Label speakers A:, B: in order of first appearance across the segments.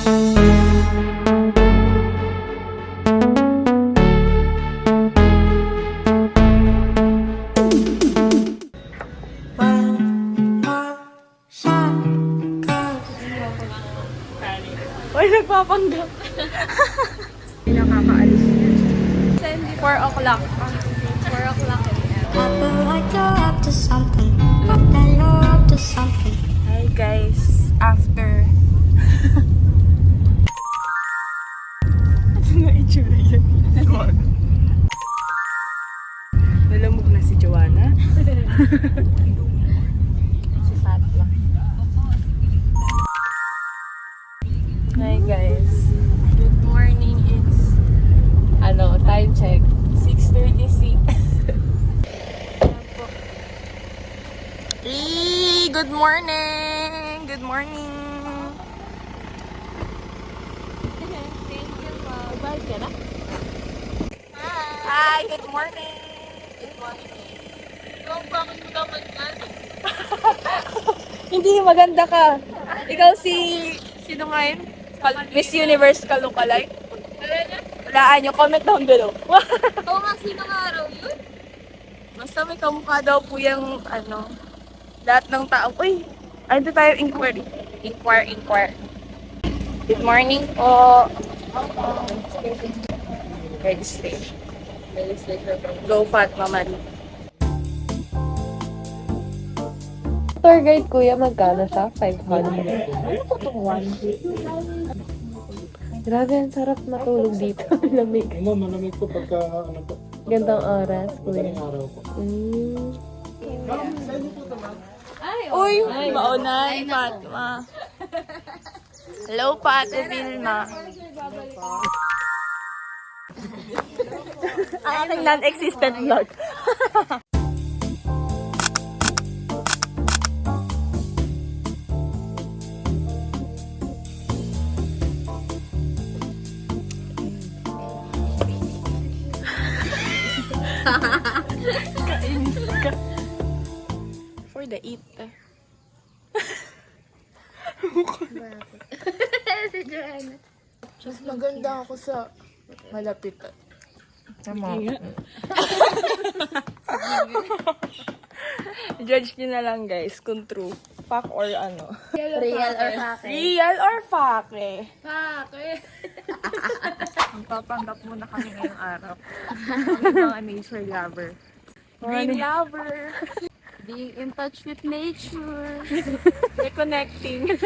A: Uy, nagpapanggap. Hindi nakakaalis niya. 4 o'clock. 4 o'clock. Hi guys, after. Ano nga itsura yan? Nalamog na si Joanna. Si Fatma. Hi guys. Good morning. It's time check. 6:36. Good morning. Good morning. Thank you, ma'am. Bye ka na? Hi, good morning. Good morning. Ikaw, bakit mo naman yan? Hindi, maganda ka. Ikaw sino nga yun? Miss Universe ka lookalike? Walaan nyo, comment down below.
B: Oo nga, sino nga araw yun?
A: Basta may kamukha daw po yung lahat ng tao. Uy, ano tayo? Inquire. Good morning po. Registration. Go Fatma Marie.
C: Tour guide kuya, magkano siya? 500.
A: Ano po itong one?
C: Grabe, ang sarap matulog dito. Lamig.
D: Malamig po pagka po.
C: Gandang oras, kuya.
D: Madaling araw po.
A: Uy, maunay, Fatma. Hello, Pate Vilma. Ang aking non-existent vlog. Kainis ka. For the eat.
B: Si Joanna.
A: Mas maganda ako sa malapitan. Tama. Judge nyo na lang guys kung true. Fuck or ano.
B: Real or fake?
A: Real or fake?
B: Fake.
A: Magpapanggap muna kami ngayong araw. Kami mga nature lover. Green lover.
B: Being in touch with nature.
A: Reconnecting.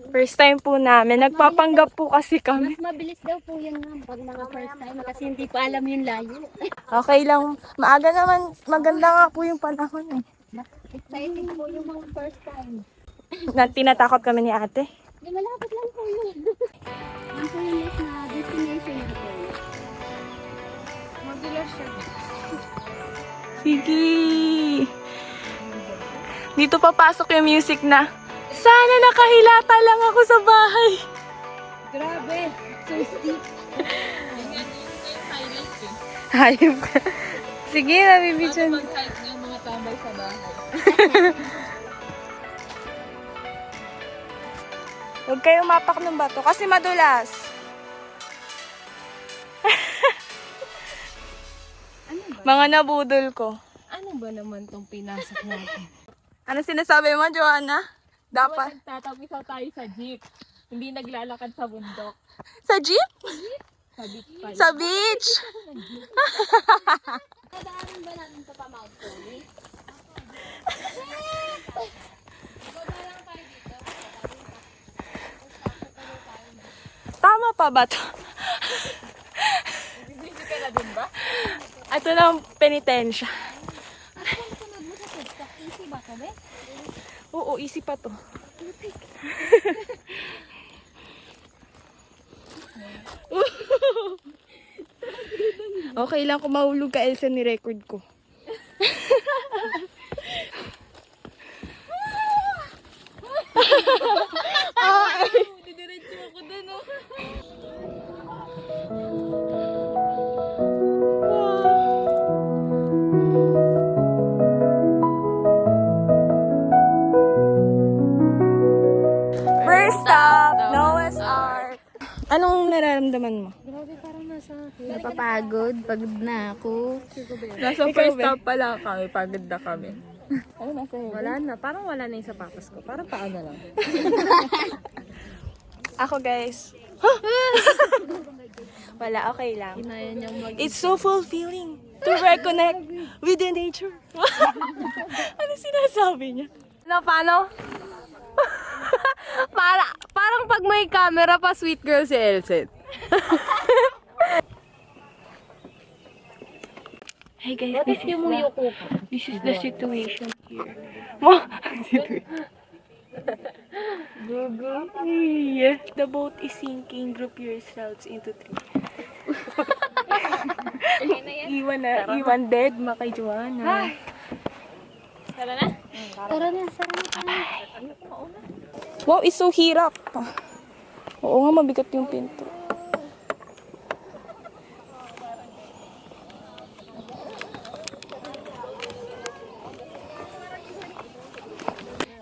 A: First time po namin. Nagpapanggap po kasi kami.
B: Mas mabilis daw po yun ma'am pag mga first time kasi hindi pa alam yung layo.
A: Okay lang. Maaga naman. Maganda nga po yung panahon eh.
B: Exciting po yung mga first time.
A: Tinatakot kami ni ate.
B: Di malapit lang po yun. Yan po yung next na destination natin. Magulas siya.
A: Sige. Dito papasok yung music na, sana nakahilata lang ako sa bahay.
B: Grabe. So steep.
A: Hayop ka. Sige, nabibidyan.
B: Mag-hike ng mga tambay sa bahay.
A: Huwag kayo mapak ng bato kasi madulas. Mga nabudol ko.
B: Ano ba naman tong pinasok natin?
A: Ano sinasabi mo, Joanna? Dapat.
B: Tatapisaw tayo sa jeep. Hindi naglalakad sa bundok.
A: Sa jeep?
B: Sa beach pala.
A: Sa beach?
B: Nadaanan ba natin ito pa Mount Tony?
A: Tama pa ba to?
B: Busy ka na din ba?
A: Ito na ang penitensya.
B: Ano ba nasunod mo sa TikTok? Easy ba sabi?
A: Oo, easy pa to. Okay lang kung mahulog ka, Elsa, ni record ko.
B: Didiretso ako dun oh.
A: First stop, Noah's Anong nararamdaman mo?
B: Napapagod. Pagod na ako.
A: Nasa first stop pa lang kami, pagod na kami.
C: Wala na. Parang wala na yung sapatos ko. Parang paa na lang.
A: Ako guys. Wala, okay lang.
C: Inaya niyang mag...
A: It's so fulfilling to reconnect with the nature. Ano sinasabi niya?
C: Paano? Parang pag may camera pa, sweet girl si Elset.
A: Hey guys, this is the situation here. Yeah. The boat is sinking. Group yourselves into 3. Iwan dead, makay Joanna.
B: Tara na.
A: Wow, it's so hirap. Oo nga, mabigat yung pinto.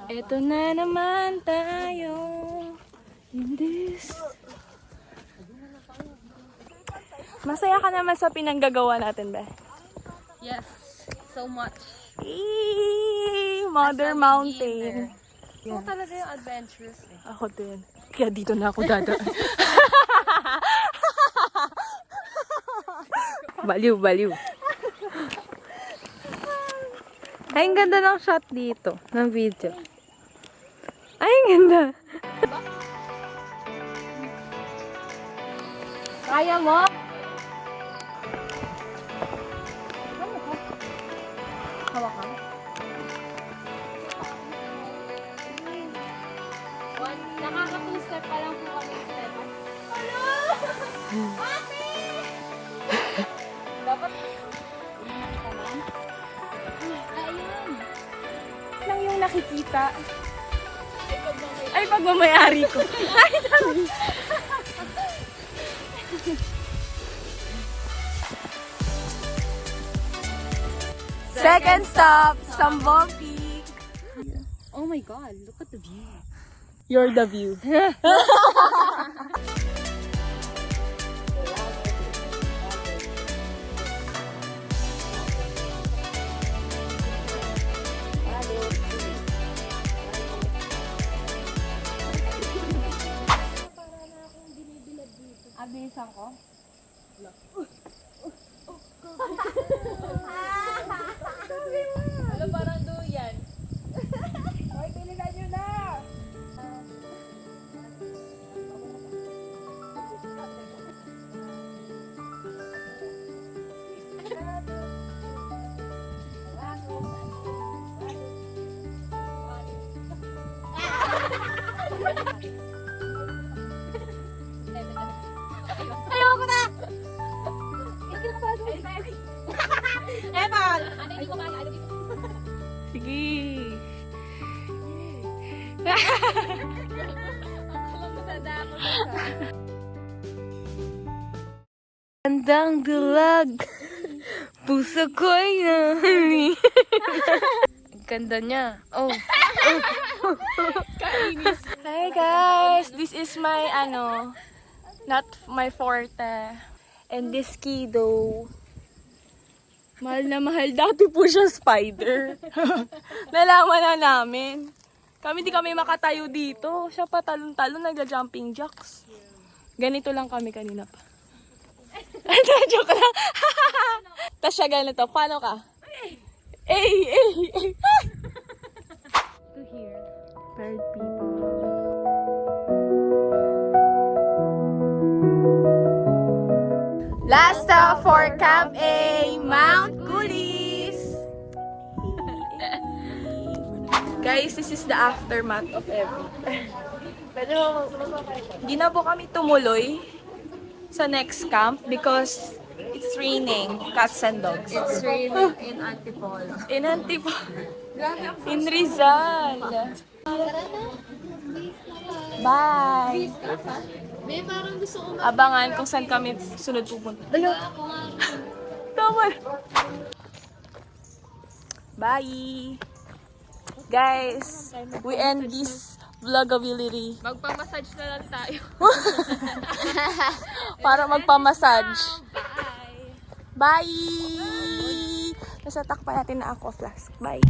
A: Eto na naman tayo in this. Masaya ka naman sa pinanggagawa natin, be?
C: Yes, so much.
A: Mother Mountain.
C: Ito talaga yung adventurous eh.
A: Ako din. Kaya dito na ako dadaan.
C: Baliw. Ay, ang ganda ng shot dito, ng video. Ay, ang ganda. Kaya mo? Hawakan.
B: Nakaka-2 step pa lang po kami step.
A: Lang yung nakikita. Ay, pagmamayari ko. Ay, dami. Second stop, Sambong Peak.
C: Oh my God, look at the view.
A: You're the view. Abilisan ko? Ano parang duyan? Hoy, bilisan nyo na!
B: Ayoko na!
A: Evan!
B: Ano, hindi ko kaya. Ano, dito?
A: Sige.
C: Andang dulag, puso ko'y nahani. Ang ganda niya. Oh.
A: Hi guys! This is my, not my forte. And this kiddo. Mahal na mahal. Dati po siya spider. Nalaman na namin. Di kami makatayo dito. Siya pa talon-talon, nagja-jumping jacks. Ganito lang kami kanina pa. Joke lang. Tapos siya ganito. Paano ka? Ay!
C: To hear.
A: Third people. Last stop for Camp A, Mount Kulis. Guys, this is the aftermath of everything. Pero, di na po kami tumuloy sa next camp because it's raining, cats and dogs.
C: It's raining in Antipolo.
A: In Antipolo. In Rizal. Bye!
B: May parang gusto ko
A: Abangan kung saan kami sunod pupunta. Ayun! Tama! Bye! Guys, we end this vlogability.
C: Magpamassage na lang tayo.
A: Para magpamassage. Bye! Bye! Nasa takpan natin na aqua flask. Bye!